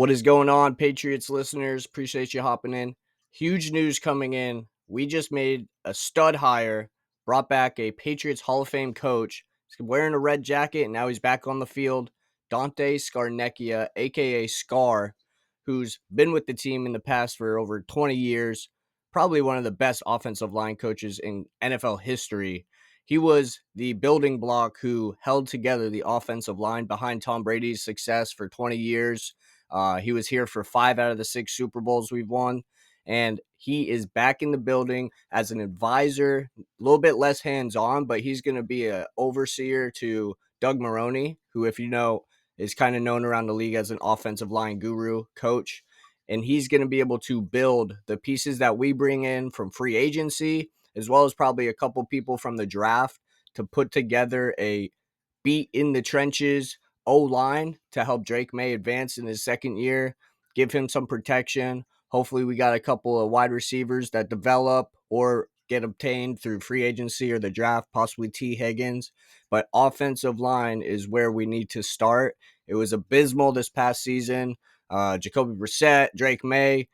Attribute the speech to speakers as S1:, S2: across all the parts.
S1: What is going on, Patriots listeners? Appreciate you hopping in. Huge news coming in. We just made a stud hire, brought back a Patriots Hall of Fame coach. He's wearing a red jacket, and now he's back on the field. Dante Scarnecchia, a.k.a. Scar, who's been with the team in the past for over 20 years. Probably one of the best offensive line coaches in NFL history. He was the building block who held together the offensive line behind Tom Brady's success for 20 years. He was here for 5 out of the 6 Super Bowls we've won, and he is back in the building as an advisor, a little bit less hands-on, but he's going to be an overseer to Doug Marrone, who, if you know, is kind of known around the league as an offensive line guru coach. And he's going to be able to build the pieces that we bring in from free agency, as well as probably a couple people from the draft, to put together a beat in the trenches O-line to help Drake May advance in his second year, give him some protection. Hopefully we got a couple of wide receivers that develop or get obtained through free agency or the draft, possibly T. Higgins. But offensive line is where we need to start. It was abysmal this past season. Jacoby Brissett, Drake May.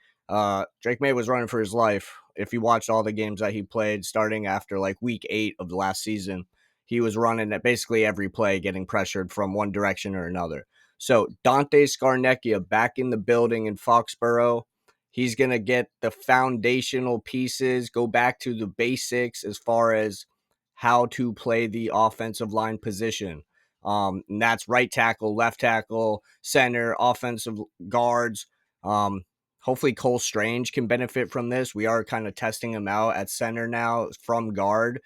S1: Drake May was running for his life. If you watched all the games that he played starting after like week 8 of the last season, he was running at basically every play, getting pressured from one direction or another. So Dante Scarnecchia back in the building in Foxborough. He's going to get the foundational pieces, go back to the basics as far as how to play the offensive line position. And that's right tackle, left tackle, center, offensive guards. Hopefully Cole Strange can benefit from this. We are kind of testing him out at center now from guard.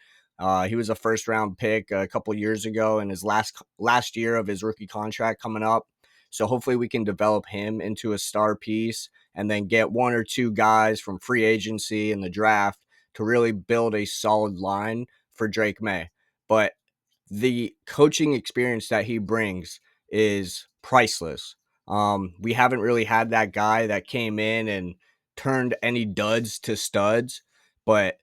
S1: He was a first-round pick a couple years ago in his last year of his rookie contract coming up. So hopefully we can develop him into a star piece and then get 1 or 2 guys from free agency and the draft to really build a solid line for Drake May. But the coaching experience that he brings is priceless. We haven't really had that guy that came in and turned any duds to studs, but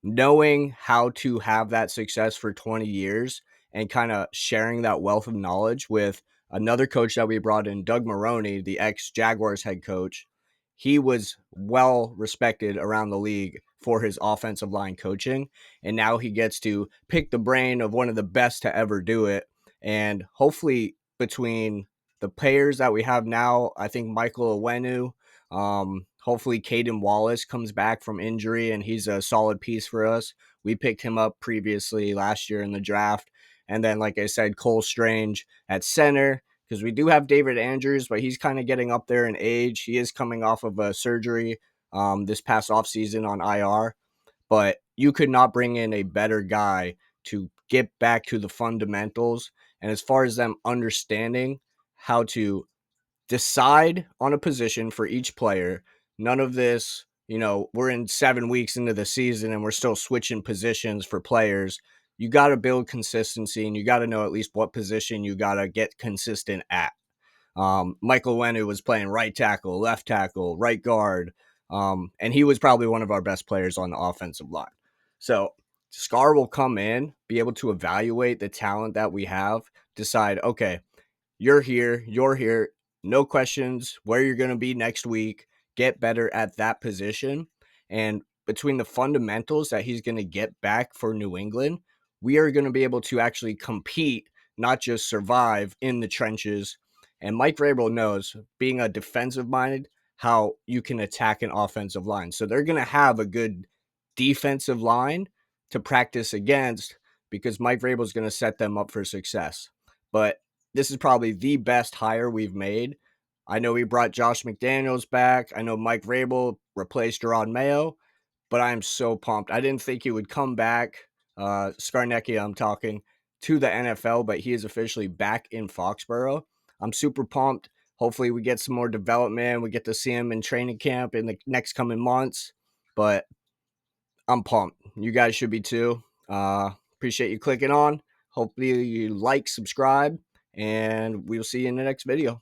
S1: knowing how to have that success for 20 years and kind of sharing that wealth of knowledge with another coach that we brought in, Doug Marrone, the ex-Jaguars head coach. He was well respected around the league for his offensive line coaching, and now he gets to pick the brain of one of the best to ever do it. And hopefully between the players that we have now, I think Michael Owenu, hopefully Caden Wallace comes back from injury and he's a solid piece for us. We picked him up previously last year in the draft. And then, like I said, Cole Strange at center, because we do have David Andrews, but he's kind of getting up there in age. He is coming off of a surgery this past offseason on IR. But you could not bring in a better guy to get back to the fundamentals. And as far as them understanding how to decide on a position for each player. None of this, we're in 7 weeks into the season and we're still switching positions for players. You got to build consistency and you got to know at least what position you got to get consistent at. Michael Wenu was playing right tackle, left tackle, right guard, and he was probably one of our best players on the offensive line. So Scar will come in, be able to evaluate the talent that we have, decide, okay, you're here, no questions where you're going to be next week, get better at that position. And between the fundamentals that he's going to get back for New England, we are going to be able to actually compete, not just survive in the trenches. And Mike Vrabel knows, being a defensive minded, how you can attack an offensive line. So they're going to have a good defensive line to practice against because Mike Vrabel is going to set them up for success. But this is probably the best hire we've made. I know we brought Josh McDaniels back. I know Mike Vrabel replaced Gerard Mayo, but I am so pumped. I didn't think he would come back, Scarnecchia, I'm talking, to the NFL, but he is officially back in Foxborough. I'm super pumped. Hopefully we get some more development. We get to see him in training camp in the next coming months, but I'm pumped. You guys should be too. Appreciate you clicking on. Hopefully you like, subscribe, and we'll see you in the next video.